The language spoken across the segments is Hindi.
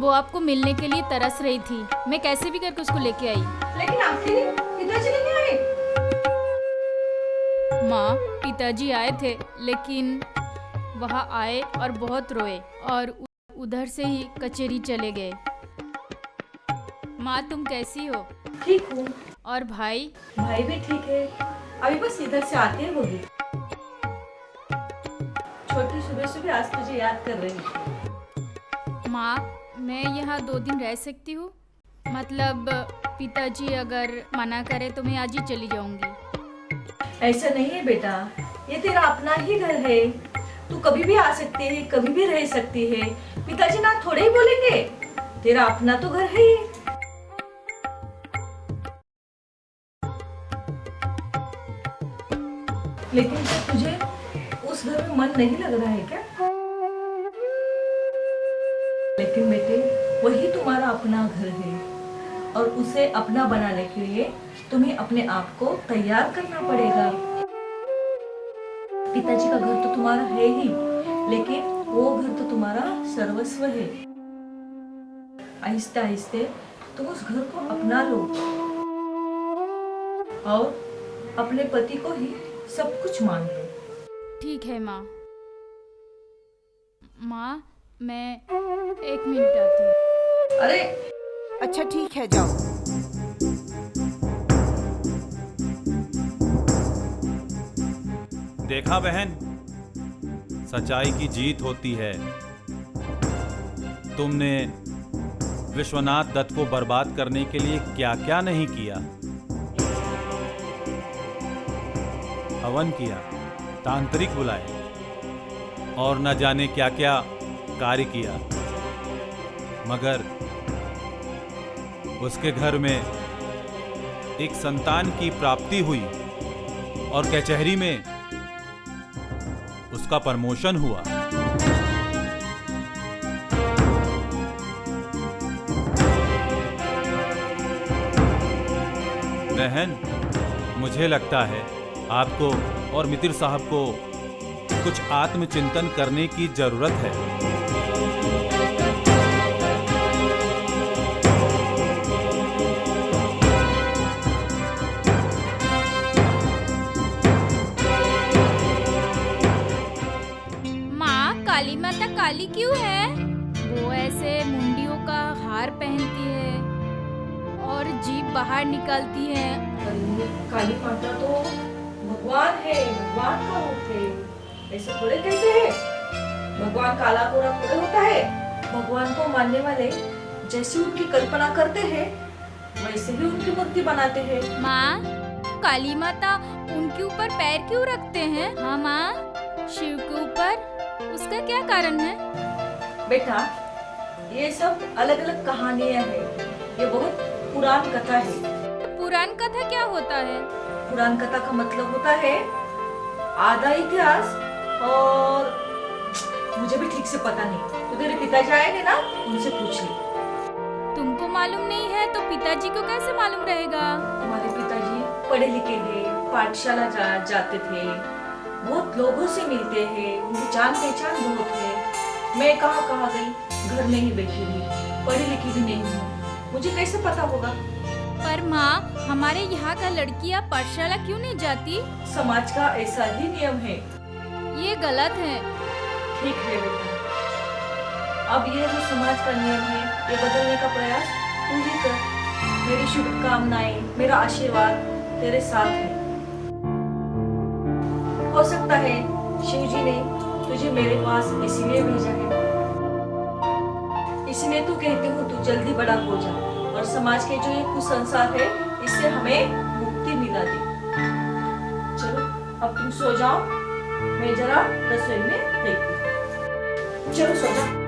वो आपको मिलने के लिए तरस रही थी। मैं कैसे भी करके उसको लेके आई। लेकिन आखिर पिताजी नहीं आए। माँ, पिताजी आए थे, लेकिन वहाँ आए और बहुत रोए और उधर से ही कचेरी चले गए। माँ, तुम कैसी हो? ठीक हूँ। और भाई? भाई भी ठीक है, अभी बस इधर से आते होगी। छोटी सुबह सुबह आज तुझे याद कर रही थी। माँ, मैं यहाँ 2 दिन रह सकती हूँ? मतलब पिताजी अगर मना करे तो मैं आज ही चली जाऊंगी। ऐसा नहीं है बेटा, ये तेरा अपना ही घर है। तू कभी भी आ सकती है, कभी भी रह सकती है। पिताजी ना थोड़े ही बोलेंगे। तेरा अपना तो घर है ये। लेकिन क्या तुझे उस घर में मन नहीं लग रहा है क्या? लेकिन बेटे, वही तुम्हारा अपना घर है और उसे अपना बनाने के लिए तुम्हें अपने आप को तैयार करना पड़ेगा। पिताजी का घर तो तुम्हारा है ही, लेकिन वो घर तो तुम्हारा सर्वस्व है। आहिस्ते आहिस्ते तुम उस घर को अपना लो और अपने पति को ही सब कुछ मान लो। ठीक है माँ। माँ, मैं 1 मिनट आती हूँ। अरे अच्छा ठीक है, जाओ। देखा बहन, सच्चाई की जीत होती है। तुमने विश्वनाथ दत्त को बर्बाद करने के लिए क्या क्या नहीं किया। हवन किया, तांत्रिक बुलाए और न जाने क्या क्या कार्य किया, मगर उसके घर में एक संतान की प्राप्ति हुई और कचहरी में उसका प्रमोशन हुआ। बहन, मुझे लगता है आपको और मितिर साहब को कुछ आत्मचिंतन करने की जरूरत है। माँ, काली माता काली क्यों है? वो ऐसे मुंडियों का हार पहनती है और जीभ बाहर निकालती है। काली माता तो भगवान है, भगवान का रूप है। ऐसे थोड़े कहते हैं। भगवान काला गोरा थोड़े होता है। भगवान को मानने वाले जैसी उनकी कल्पना करते हैं, वैसे ही उनकी मूर्ति बनाते हैं। माँ, काली माता उनके ऊपर पैर क्यों रखते हैं? हाँ माँ, शिव के ऊपर, उसका क्या कारण है? बेटा, ये सब अलग अलग कहानियां हैं। ये बहुत पुरान कथा है। पुराण कथा क्या होता है? पुराण कथा का मतलब होता है आधा इतिहास। और मुझे भी ठीक से पता नहीं, तो तेरे पिताजी आएंगे ना, उनसे पूछ ले। तुमको मालूम नहीं है तो पिताजी को कैसे मालूम रहेगा? तुम्हारे पिताजी पढ़े लिखे हैं, पाठशाला जाते थे, बहुत लोगों से मिलते हैं, उनकी जान पहचान बहुत है। मैं कहाँ कहाँ गई, घर में ही बैठी हुई, पढ़ी लिखी भी नहीं हूँ, मुझे कैसे पता होगा? पर माँ, हमारे यहाँ का लड़कियाँ पाठशाला क्यों नहीं जाती? समाज का ऐसा ही नियम है। ये गलत है। ठीक है बेटा, अब ये जो समाज का नियम है, ये बदलने का प्रयास तू ही कर। मेरी शुभकामनाएं, मेरा आशीर्वाद तेरे साथ है। हो सकता है शिव जी ने तुझे मेरे पास इसीलिए भेजा है। इसलिए तू कहती हूँ तू जल्दी बड़ा हो जा और समाज के जो ये कुसंस्कार है, इससे हमें मुक्ति मिला दे। चलो अब तुम सो जाओ, मैं जरा रसोई में देखती हूँ। चलो सो जाओ।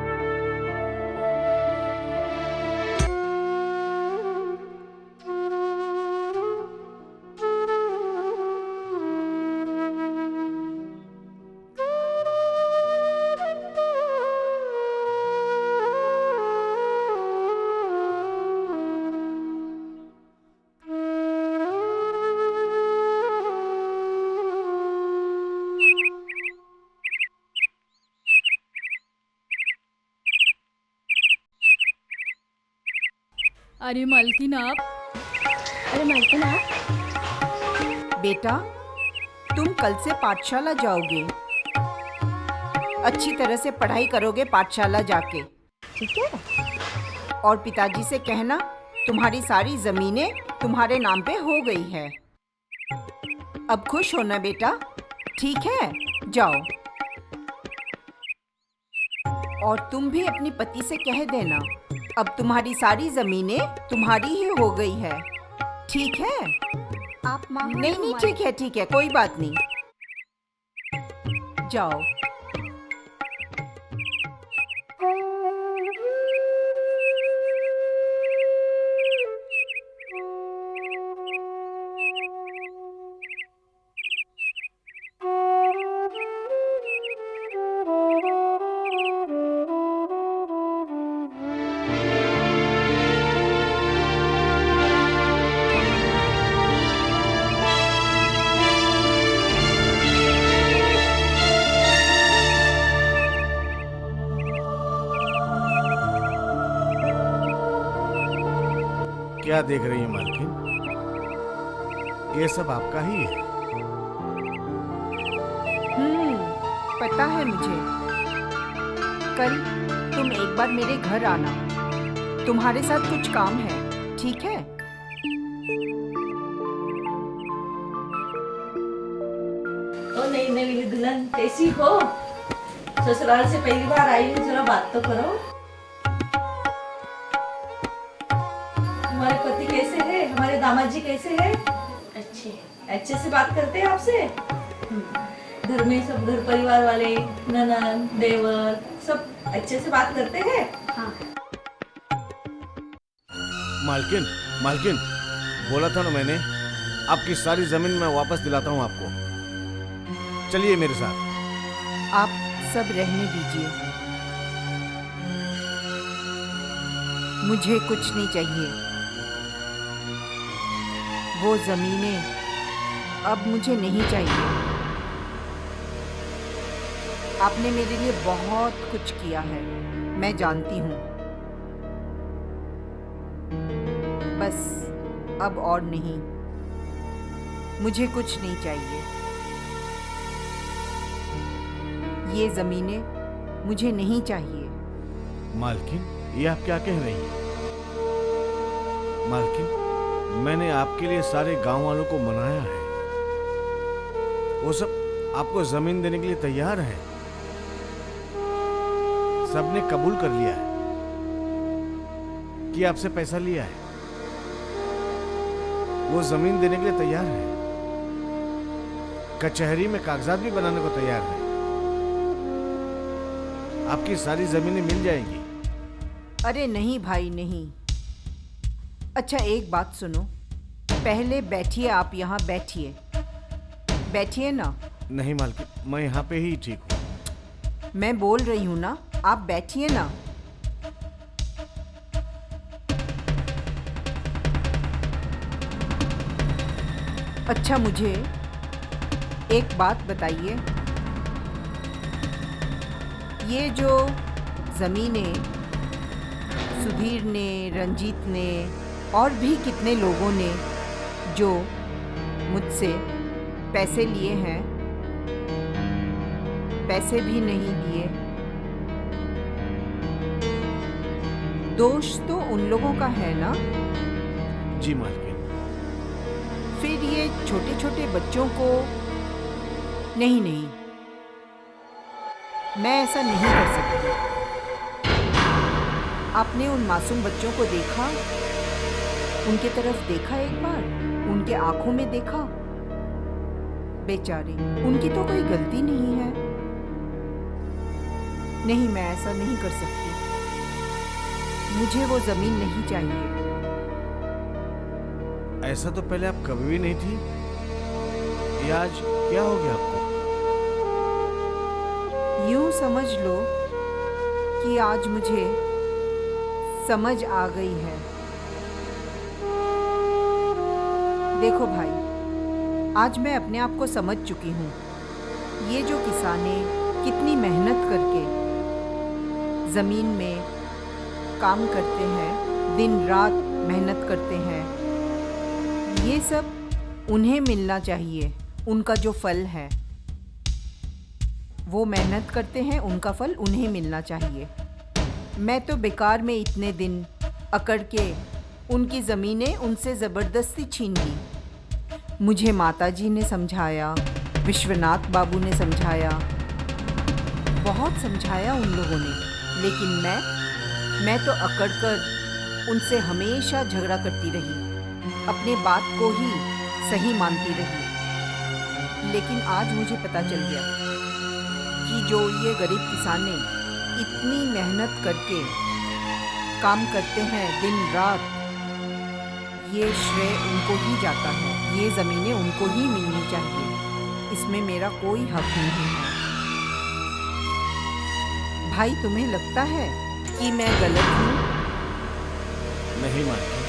अरे मालकिन आप बेटा, तुम कल से पाठशाला जाओगे। अच्छी तरह से पढ़ाई करोगे पाठशाला जाके, ठीक है? और पिताजी से कहना तुम्हारी सारी जमीनें तुम्हारे नाम पे हो गई है। अब खुश हो ना बेटा, ठीक है? जाओ। और तुम भी अपनी पति से कह देना अब तुम्हारी सारी जमीनें तुम्हारी ही हो गई है, ठीक है? आप माँ नहीं, ठीक है, कोई बात नहीं। जाओ। क्या देख रही है मालकिन? ये सब आपका ही है। पता है मुझे। कल तुम एक बार मेरे घर आना, तुम्हारे साथ कुछ काम है, ठीक है? ओ नई नई दुल्हन, कैसी हो? ससुराल से पहली बार आई हूँ, जरा बात तो करो। हमारे पति कैसे हैं? हमारे दामाद जी कैसे हैं? अच्छे से बात करते हैं आपसे। घर में सब घर परिवार वाले, ननद, देवर, सब अच्छे से बात करते हैं। हाँ। मालकिन, बोला था ना मैंने, आपकी सारी जमीन मैं वापस दिलाता हूँ आपको। चलिए मेरे साथ। आप सब रहने दीजिए, मुझे कुछ नहीं चाहिए। वो जमीनें अब मुझे नहीं चाहिए। आपने मेरे लिए बहुत कुछ किया है, मैं जानती हूँ। बस अब और नहीं, मुझे कुछ नहीं चाहिए। ये जमीनें मुझे नहीं चाहिए। मालकिन, ये आप क्या कह रही हैं? मालकिन, मैंने आपके लिए सारे गांव वालों को मनाया है। वो सब आपको जमीन देने के लिए तैयार हैं। सबने कबूल कर लिया है कि आपसे पैसा लिया है। वो जमीन देने के लिए तैयार है। कचहरी में कागजात भी बनाने को तैयार है। आपकी सारी जमीनें मिल जाएंगी। अरे नहीं भाई, नहीं। अच्छा एक बात सुनो, पहले बैठिए, आप यहाँ बैठिए, बैठिए ना। नहीं मालकिन, मैं यहाँ पे ही ठीक हूँ। मैं बोल रही हूँ ना, आप बैठिए ना। अच्छा मुझे एक बात बताइए, ये जो ज़मीनें सुधीर ने, रंजीत ने और भी कितने लोगों ने जो मुझसे पैसे लिए हैं, पैसे भी नहीं दिए, दोष तो उन लोगों का है ना? जी मालकिन। फिर ये छोटे छोटे बच्चों को नहीं, मैं ऐसा नहीं कर सकती। आपने उन मासूम बच्चों को देखा, उनके तरफ देखा एक बार, उनके आंखों में देखा। बेचारे, उनकी तो कोई गलती नहीं है। नहीं, मैं ऐसा नहीं कर सकती। मुझे वो जमीन नहीं चाहिए। ऐसा तो पहले आप कभी भी नहीं थी। ये आज क्या हो गया आपको? यूं समझ लो कि आज मुझे समझ आ गई है। देखो भाई, आज मैं अपने आप को समझ चुकी हूँ। ये जो किसानें कितनी मेहनत करके ज़मीन में काम करते हैं, दिन रात मेहनत करते हैं, ये सब उन्हें मिलना चाहिए। उनका जो फल है, वो मेहनत करते हैं, उनका फल उन्हें मिलना चाहिए। मैं तो बेकार में इतने दिन अकड़ के उनकी ज़मीनें उनसे ज़बरदस्ती छीन ली। मुझे माताजी ने समझाया, विश्वनाथ बाबू ने समझाया, बहुत समझाया उन लोगों ने, लेकिन मैं तो अकड़ कर उनसे हमेशा झगड़ा करती रही, अपने बात को ही सही मानती रही। लेकिन आज मुझे पता चल गया कि जो ये गरीब किसानें इतनी मेहनत करके काम करते हैं दिन रात, ये श्रेय उनको ही जाता है, ये ज़मीनें उनको ही मिलनी चाहिए, इसमें मेरा कोई हक नहीं है। भाई, तुम्हें लगता है कि मैं गलत हूँ? नहीं मालकिन,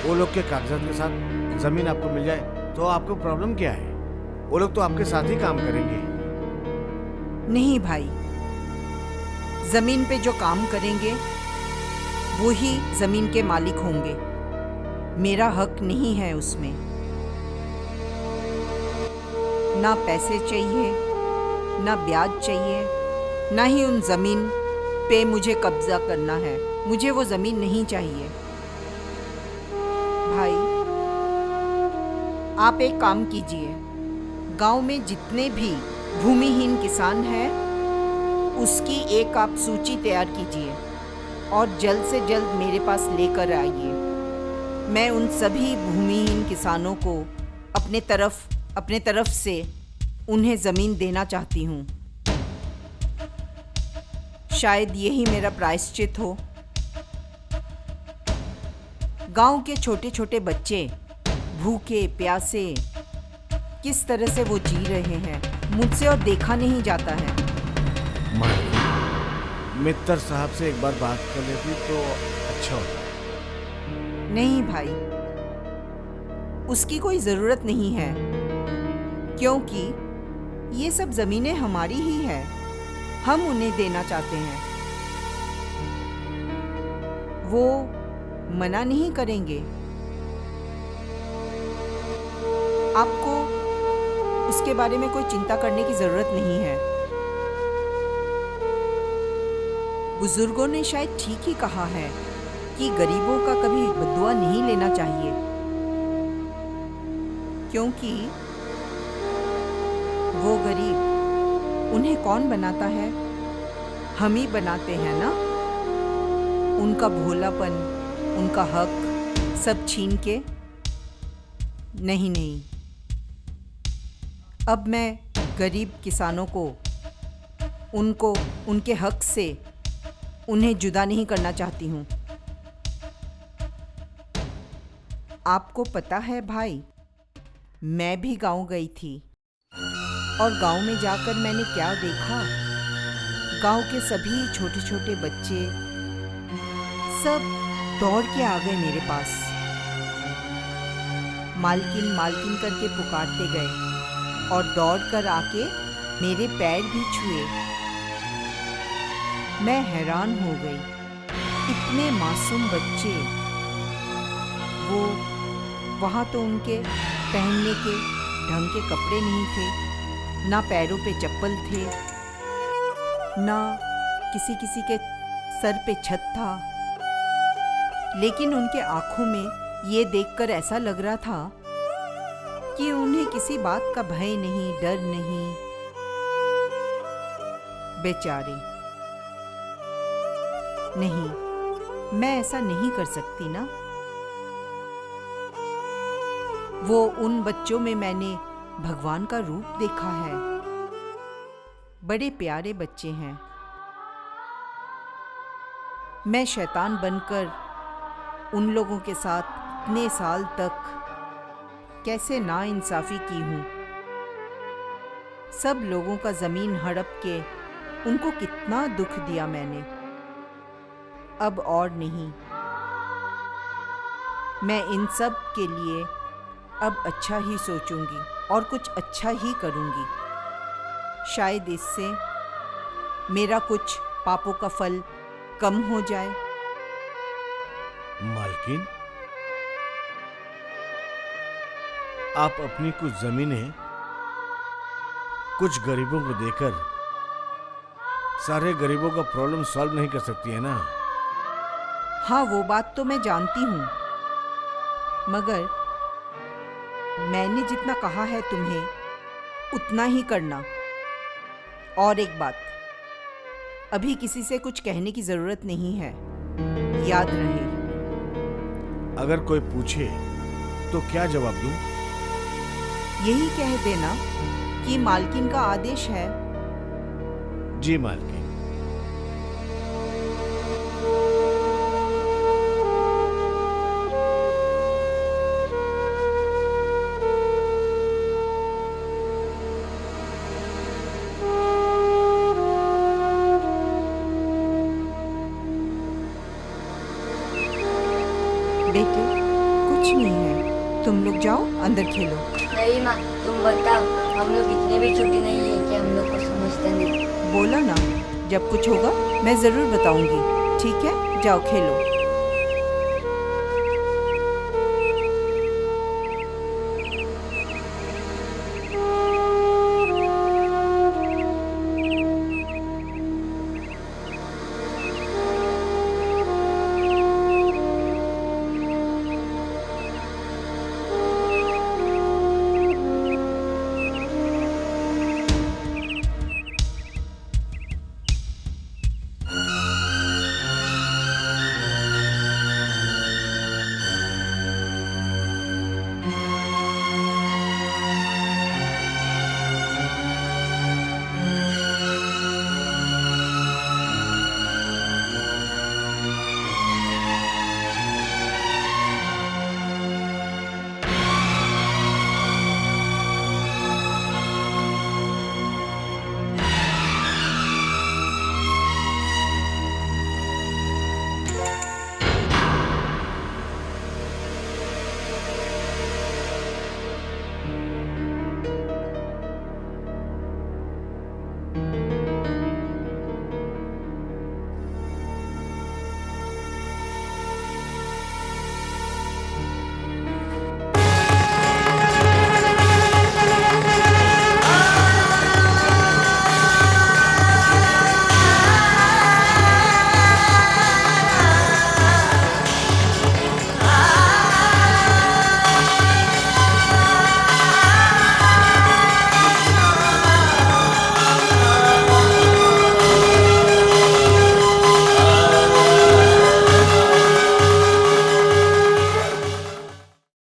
वो लोग के कागजात के साथ जमीन आपको मिल जाए तो आपको प्रॉब्लम क्या है? वो लोग तो आपके साथ ही काम करेंगे। नहीं भाई, जमीन पे जो काम करेंगे वो ही जमीन के मालिक होंगे, मेरा हक नहीं है उसमें। ना पैसे चाहिए, ना ब्याज चाहिए, ना ही उन जमीन पे मुझे कब्जा करना है। मुझे वो जमीन नहीं चाहिए। भाई, आप एक काम कीजिए, गांव में जितने भी भूमिहीन किसान हैं, उसकी एक आप सूची तैयार कीजिए और जल्द से जल्द मेरे पास लेकर आइए। मैं उन सभी भूमिहीन किसानों को अपने तरफ से उन्हें ज़मीन देना चाहती हूँ। शायद यही मेरा प्रायश्चित हो। गांव के छोटे छोटे बच्चे भूखे प्यासे किस तरह से वो जी रहे हैं, मुझसे और देखा नहीं जाता है। मालकिन, मित्तर साहब से एक बार बात कर लेती तो अच्छा होता। नहीं भाई, उसकी कोई ज़रूरत नहीं है, क्योंकि ये सब ज़मीनें हमारी ही है, हम उन्हें देना चाहते हैं। वो मना नहीं करेंगे। आपको उसके बारे में कोई चिंता करने की ज़रूरत नहीं है। बुजुर्गों ने शायद ठीक ही कहा है कि गरीबों का कभी बदुआ नहीं लेना चाहिए, क्योंकि वो गरीब, उन्हें कौन बनाता है? हम ही बनाते हैं ना। उनका भोलापन, उनका हक सब छीन के। नहीं नहीं, अब मैं गरीब किसानों को उनके हक से उन्हें जुदा नहीं करना चाहती हूँ। आपको पता है भाई, मैं भी गांव गई थी और गांव में जाकर मैंने क्या देखा। गांव के सभी छोटे छोटे बच्चे सब दौड़ के आ गए मेरे पास, मालकिन मालकिन करके पुकारते गए और दौड़ कर आके मेरे पैर भी छुए। मैं हैरान हो गई, इतने मासूम बच्चे। वो वहाँ तो उनके पहनने के ढंग के कपड़े नहीं थे, ना पैरों पे चप्पल थे, ना किसी के सर पे छत था, लेकिन उनके आंखों में ये देखकर ऐसा लग रहा था कि उन्हें किसी बात का भय नहीं, डर नहीं। बेचारे। नहीं, मैं ऐसा नहीं कर सकती ना। वो उन बच्चों में मैंने भगवान का रूप देखा है। बड़े प्यारे बच्चे हैं। मैं शैतान बनकर उन लोगों के साथ इतने साल तक कैसे नाइंसाफी की हूँ। सब लोगों का जमीन हड़प के उनको कितना दुख दिया मैंने। अब और नहीं। मैं इन सब के लिए अब अच्छा ही सोचूंगी और कुछ अच्छा ही करूंगी। शायद इससे मेरा कुछ पापों का फल कम हो जाए। मालकिन, आप अपनी कुछ जमीनें कुछ गरीबों को देकर सारे गरीबों का प्रॉब्लम सॉल्व नहीं कर सकती है ना। हाँ, वो बात तो मैं जानती हूँ, मगर मैंने जितना कहा है तुम्हें उतना ही करना। और एक बात, अभी किसी से कुछ कहने की जरूरत नहीं है, याद रहे। अगर कोई पूछे तो क्या जवाब दूं? यही कह देना कि मालकिन का आदेश है। जी मालकिन। बेटे, कुछ नहीं है, तुम लोग जाओ अंदर खेलो। नहीं माँ, तुम बताओ, हम लोग इतने भी छोटे नहीं है कि हम लोग को समझते नहीं। बोला ना, जब कुछ होगा मैं जरूर बताऊंगी। ठीक है, जाओ खेलो।